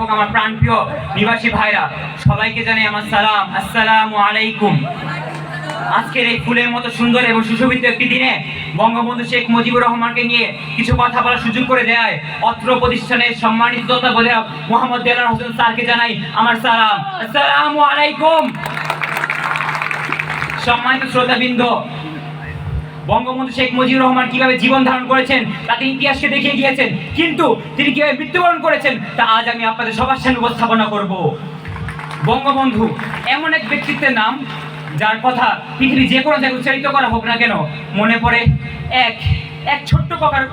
এবং আমার প্রাণপ্রিয় নিবাসী ভাইরা, সবাইকে জানাই আমার সালাম, আসসালামু আলাইকুম। আজকের এই ফুলের মতো সুন্দর এবং সুশোভিত একটি দিনে বঙ্গবন্ধু শেখ মুজিবুর রহমানকে নিয়ে কিছু কথা বলার সুযোগ করে দেয় অত্র প্রতিষ্ঠানের সম্মানিত তত্ত্বাবধায়ক মোহাম্মদ দেলোয়ার হোসেন স্যারকে জানাই আমার সালাম, আসসালামু আলাইকুম। সম্মানিত শ্রোতাবৃন্দ, বঙ্গবন্ধু শেখ মুজিবুর রহমান কিভাবে জীবন ধারণ করেছেন তা তিনি ইতিহাসকে দেখিয়ে গিয়েছেন, কিন্তু তিনি কিভাবে মৃত্যুবরণ করেছেন তা আজ আমি আপনাদের সবার সামনে উপস্থাপনা করব। বঙ্গবন্ধু এমন এক ব্যক্তিত্বের নাম যার কথা পৃথিবী যে কোনো জায়গায় উচ্চারিত করা হোক না কেন মনে পড়ে এক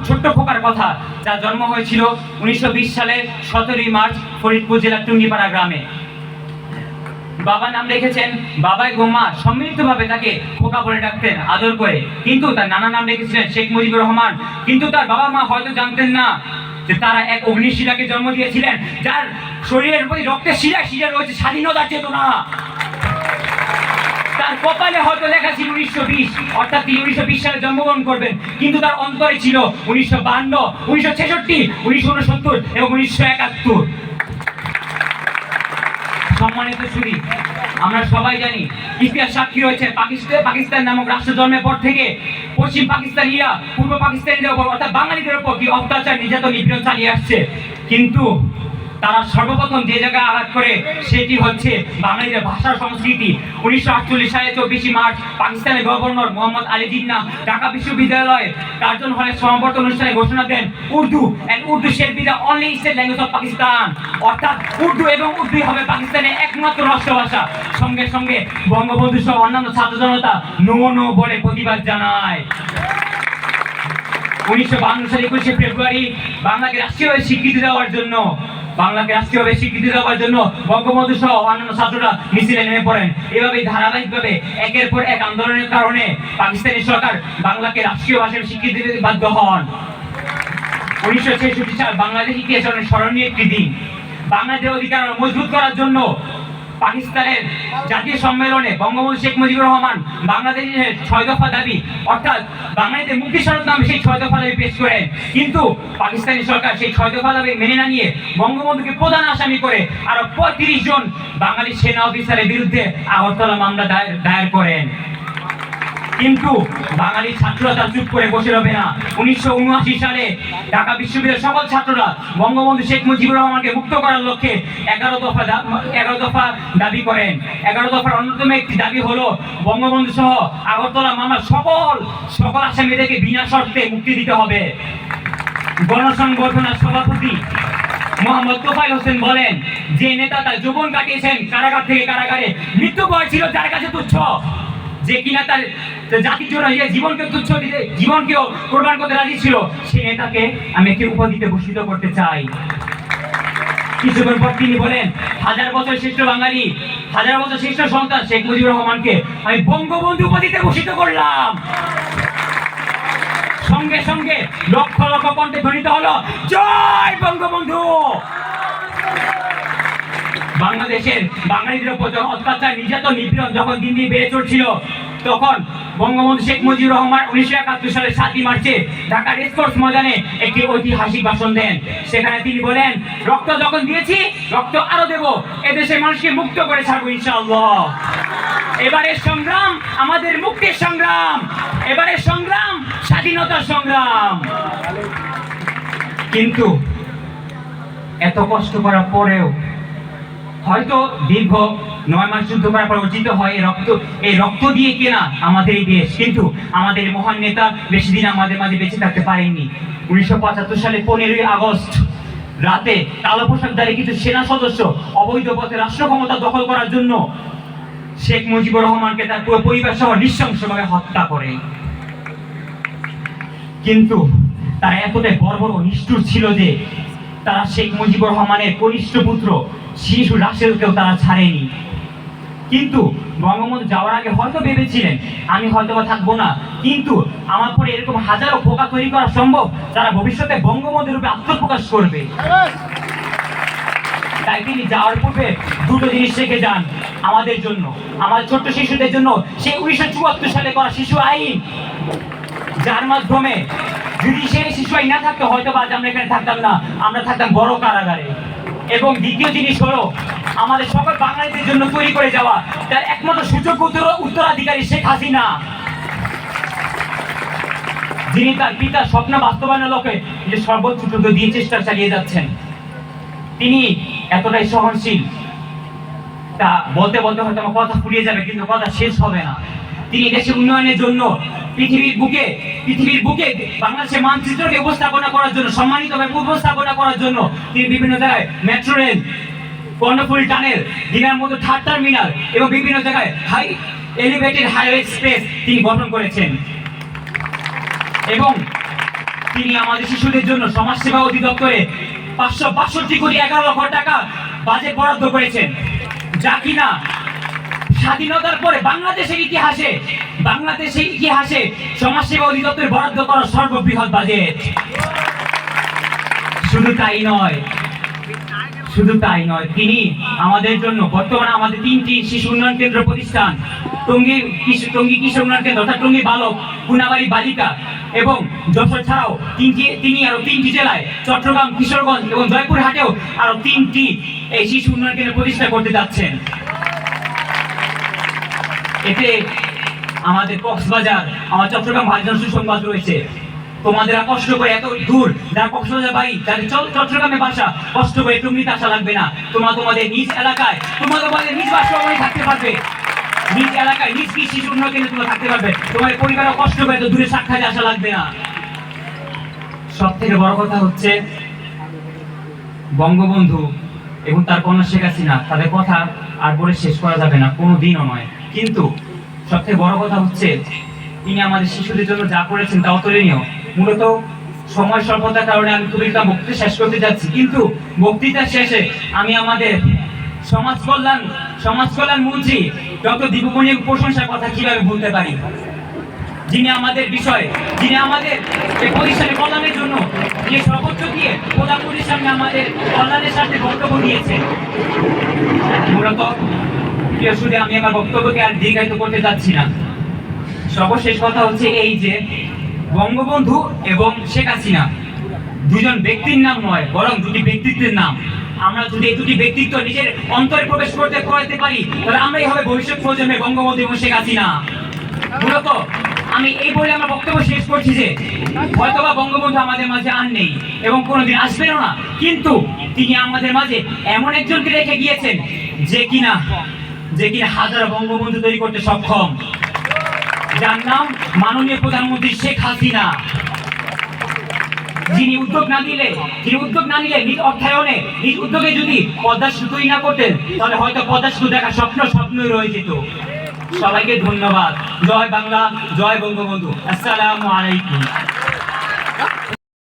ছোট্ট খোকার কথা, যার জন্ম হয়েছিল 1920 সালের 17 মার্চ ফরিদপুর জেলার টুঙ্গিপাড়া গ্রামে। বাবা নাম রেখেছেন বাবাই গোমা, সম্মিলিতভাবে তাকে খোকা বলে ডাকতেন আদর করে, কিন্তু তার নানা নাম রেখেছিলেন শেখ মুজিবুর রহমান। কিন্তু তার বাবা মা হয়তো জানতেন না যে তারা এক অগ্নিশিলাকে জন্ম দিয়েছিলেন, যার শরীরের প্রতি রক্তের শিরায় শিরায় রয়েছে স্বাধীনতার চেতনা। তার কপালে হয়তো লেখা ছিল 1920, অর্থাৎ তিনি 1920 সালে জন্মগ্রহণ করবেন, কিন্তু তার অন্তরে ছিল 1952, 1966, 1969 এবং 1971। সম্মানিত সুধী, আমরা সবাই জানি ইতিহাস সাক্ষী রয়েছে পাকিস্তান নামক রাষ্ট্র জন্মের পর থেকে পশ্চিম পাকিস্তানিরা পূর্ব পাকিস্তানিদের উপর অর্থাৎ বাঙালিদের উপর কি অত্যাচার নির্যাতন নিপীড়ন চালিয়ে আসছে, কিন্তু তারা সর্বপ্রথম যে জায়গায় আঘাত করে সেটি হচ্ছে বাঙালিদের ভাষা সংস্কৃতি। 1948 সালে 24 মার্চ পাকিস্তানের গভর্নর মোহাম্মদ আলী জিন্নাহ ঢাকা বিশ্ববিদ্যালয়ে কার্জন হলে সমাবর্তন অনুষ্ঠানে ঘোষণা দেন Urdu shall be the only state language of Pakistan, অর্থাৎ উর্দু এবং উর্দুই হবে পাকিস্তানের একমাত্র রাষ্ট্রভাষা। সঙ্গে সঙ্গে বঙ্গবন্ধু সহ অন্যান্য ছাত্র জনতা নো বলে প্রতিবাদ জানায়। 1952 সালে 21 ফেব্রুয়ারি বাংলাকে রাষ্ট্রীয়ভাবে স্বীকৃতি দেওয়ার জন্য বঙ্গবন্ধু সহ অন্যান্য ছাত্ররা মিছিলে নেমে পড়েন। এভাবেই ধারাবাহিকভাবে একের পর এক আন্দোলনের কারণে পাকিস্তানি সরকার বাংলাকে রাষ্ট্রীয় ভাষায় স্বীকৃতি দিতে বাধ্য হন। 1966 সাল বাংলাদেশ ইতিহাসে অনেক স্মরণীয় একটি দিন। বাংলাদেশের অধিকার মজবুত করার জন্য পাকিস্তানের জাতীয় সম্মেলনে বঙ্গবন্ধু শেখ মুজিবুর রহমান বাংলাদেশের 6 দফা দাবি অর্থাৎ বাঙালিদের মুক্তি স্বরূপ নামে সেই 6 দফা দাবি পেশ করেন, কিন্তু পাকিস্তানি সরকার সেই 6 দফা দাবি মেনে না নিয়ে বঙ্গবন্ধুকে প্রধান আসামি করে আরো 35 জন বাঙালি সেনা অফিসারের বিরুদ্ধে আগরতলা মামলা দায়ের করেন। কিন্তু বাঙালি ছাত্ররা তার চুপ করে বসে রবে না। 1979 সালে ঢাকা বিশ্ববিদ্যালয়ের সকল ছাত্ররা বঙ্গবন্ধু শেখ মুজিবুর রহমানকে মুক্ত করার লক্ষ্যে 11 দফা দাবি করেন। 11 দফার অন্যতম একটি দাবি হলো বঙ্গবন্ধু সহ আগরতলা মামলার সকল আসামিদেরকে বিনা শর্তে মুক্তি দিতে হবে। গণসংগঠনের সভাপতি মোহাম্মদ তোফায়েল হোসেন বলেন, যে নেতা তার জীবন কাটিয়েছেন কারাগার থেকে কারাগারে, মৃত্যু বয়স ছিল যার কাছে তুচ্ছ, যে কিনা তার জাতির জন্য জীবনকে তুচ্ছ দিতে জীবনকেও কোরবান করতে রাজি ছিল, সেই নেতাকে আমি একটি উপাধিতে ভূষিত করতে চাই। কিছুক্ষণ পর তিনি বলেন, 1000 বছর শ্রেষ্ঠ বাঙালি, 1000 বছর শ্রেষ্ঠ সন্তান শেখ মুজিবুর রহমানকে আমি বঙ্গবন্ধু উপাধিতে ভূষিত করলাম। সঙ্গে সঙ্গে লক্ষ লক্ষ কণ্ঠে ধ্বনিত হলো জয় বঙ্গবন্ধু। বাংলাদেশের বাঙালিদের উপর যখন অত্যাচার নির্যাতন নিপীড়ন যখন দিন দিন বেড়ে চলছিল, তখন বঙ্গবন্ধু শেখ মুজিবুর রহমান 1971 সালের 7 মার্চে ঢাকা রেসকোর্স ময়দানে একটি ঐতিহাসিক ভাষণ দেন। সেখানে তিনি বলেন, রক্ত যখন দিয়েছি রক্ত আরো দেব, এদেশের মানুষকে মুক্ত করে ছাড়বো ইনশাআল্লাহ। এবারের সংগ্রাম আমাদের মুক্তির সংগ্রাম, এবারের সংগ্রাম স্বাধীনতার সংগ্রাম। কিন্তু এত কষ্ট করার পরেও হয়তো দীর্ঘ 9 মাস যুদ্ধ করার পর অর্জিত হয় এই রক্ত দিয়ে কেনা আমাদের এই দেশ, কিন্তু আমাদের মহান নেতা বেশি দিন আমাদের মাঝে বেঁচে থাকতে পারেননি। 1975 সালে 15ই আগস্ট রাতে কালো পোশাকধারী কিছু সেনা সদস্য অবৈধ পথে রাষ্ট্র ক্ষমতা দখল করার জন্য শেখ মুজিবুর রহমানকে তার পুরো পরিবার সহ নৃশংসভাবে হত্যা করে। কিন্তু তারা এতটাই বর্বর ও নিষ্ঠুর ছিল যে তারা শেখ মুজিবুর রহমানের কনিষ্ঠ পুত্র শিশু রাসেলকেও তারা ছাড়েনি। কিন্তু বঙ্গবন্ধু যাওয়ার আগে হয়তো ভেবেছিলেন আমি হয়তো থাকবো না, কিন্তু আমার পরে এরকম হাজারো খোকা তৈরি করা সম্ভব যারা ভবিষ্যতে বঙ্গবন্ধুর রূপে আত্মপ্রকাশ করবে। তাই তিনি যাওয়ার পূর্বে দুটো জিনিস রেখে যান আমাদের জন্য, আমাদের ছোট্ট শিশুদের জন্য, সেই 1974 সালে করা শিশু আইন, যার মাধ্যমে যদি সেই শিশু আইন না থাকতো হয়তো আজ আমরা এখানে থাকতাম না, আমরা থাকতাম বড় কারাগারে। এবং দ্বিতীয় জিনিস হলো আমাদের সকল বাঙালিদের জন্য তৈরি করে যাওয়া তার একমাত্র সুযোগ্য উত্তরাধিকারী শেখ হাসিনা, যিনি তার পিতার স্বপ্ন বাস্তবায়নের লক্ষ্যে যে সর্বোচ্চ দিয়ে চেষ্টা চালিয়ে যাচ্ছেন। তিনি এতটাই সহনশীল, তা বলতে বলতে হয়তো আমার কথা ফুরিয়ে যাবে, কিন্তু কথা শেষ হবে না। তিনি দেশের উন্নয়নের জন্য পৃথিবীর বুকে বাংলাদেশের মানচিত্রকে উপস্থাপনা করার জন্য, সম্মানিতভাবে উপস্থাপনা করার জন্য তিনি বিভিন্ন জায়গায় মেট্রো রেল, কর্ণফুলী টানেল, দিনার মতো থার্ড টার্মিনাল এবং বিভিন্ন জায়গায় এলিভেটেড হাইওয়ে স্পেস তিনি গঠন করেছেন। এবং তিনি আমাদের শিশুদের জন্য সমাজসেবা অধিদপ্তরে 562 কোটি 11 লক্ষ টাকা বাজেট বরাদ্দ করেছেন, যা কিনা স্বাধীনতার পরে বাংলাদেশের ইতিহাসে সমাজসেবা অধিদপ্তরে বরাদ্দ করা সর্ববৃহৎ বাজেট। শুধু তাই নয়, তিনি আমাদের জন্য বর্তমানে আমাদের 3টি শিশু উন্নয়ন কেন্দ্র প্রতিষ্ঠান, টঙ্গী কিশোর উন্নয়ন কেন্দ্র অর্থাৎ টঙ্গী বালক, গুনাবাড়ি বালিকা এবং যশোর ছাড়াও তিনি আরো 3টি জেলায় চট্টগ্রাম, কিশোরগঞ্জ এবং জয়পুরহাটেও আরো 3টি এই শিশু উন্নয়ন কেন্দ্র প্রতিষ্ঠা করতে যাচ্ছেন। এতে আমাদের কক্সবাজার, আমার চট্টগ্রাম ভাইজান সুসংবাদ রয়েছে। তোমাদের কষ্ট করে এত দূর যারা কক্সবাজার বাড়ি, যাদের চট্টগ্রামে বাসা, কষ্ট করে টঙ্গীতে আসা লাগবে না। তোমাদের নিজ এলাকায় তোমাদের নিজ বাসভবনে থাকতে পারবে, নিজ এলাকায় নিজ শিশু উন্নয়ন কেন্দ্রে তোমরা থাকতে পারবে। তোমাদের পরিবারও কষ্ট করে এত দূরে সাক্ষাতে আসা লাগবে না। সব থেকে বড় কথা হচ্ছে বঙ্গবন্ধু এবং তার কন্যা শেখ হাসিনা, তাদের কথা আর বলে শেষ করা যাবে না, কোনো দিনও নয়। কিন্তু সবথেকে বড় কথা হচ্ছে তিনি আমাদের শিশুদের জন্য যা করেছেন তা অতুলনীয়। মূলত সময় স্বল্পতার কারণে আমি খুবই বক্তৃতা শেষ করতে যাচ্ছি, কিন্তু বক্তৃতার শেষে আমি আমাদের সমাজ কল্যাণ মন্ত্রী ডক্টর দীপুমণির প্রশংসার কথা কিভাবে ভুলতে পারি, যিনি আমাদের এই প্রতিষ্ঠানের কল্যাণের জন্য যে সর্বোচ্চ দিয়ে প্রধানমন্ত্রীর সামনে আমাদের কল্যাণের সাথে বক্তব্য দিয়েছেন। মূলত প্রিয় শুধু আমি আমার বক্তব্যকে আর দীর্ঘায়িত করতে যাচ্ছি না। সর্বশেষ কথা হচ্ছে এই যে বঙ্গবন্ধু এবং শেখ হাসিনা দুজন ব্যক্তির নাম নয়, বরং দুটি ব্যক্তিত্বের নাম। আমরা যদি এই দুটি ব্যক্তিত্ব নিজের অন্তরে প্রবেশ করাতে পারি, তাহলে আমরাই হবে ভবিষ্যৎ প্রজন্মের বঙ্গবন্ধু এবং শেখ হাসিনা। মূলত আমি এই বলে আমার বক্তব্য শেষ করছি যে হয়তোবা বঙ্গবন্ধু আমাদের মাঝে আর নেই এবং কোনোদিন আসবেনও না, কিন্তু তিনি আমাদের মাঝে এমন একজনকে রেখে গিয়েছেন যে কিনা হাজার বঙ্গবন্ধু তৈরি করতে সক্ষম, যার নাম মাননীয় প্রধানমন্ত্রী শেখ হাসিনা, যিনি উদ্যোগ না নিলে নিজ অর্থায়নে নিজ উদ্যোগে যদি পদ্মা সেতু তৈরি না করতেন, তাহলে হয়তো পদ্মা সেতু দেখা স্বপ্নই রয়ে যেত। সবাইকে ধন্যবাদ। জয় বাংলা, জয় বঙ্গবন্ধু। আসসালামু আলাইকুম।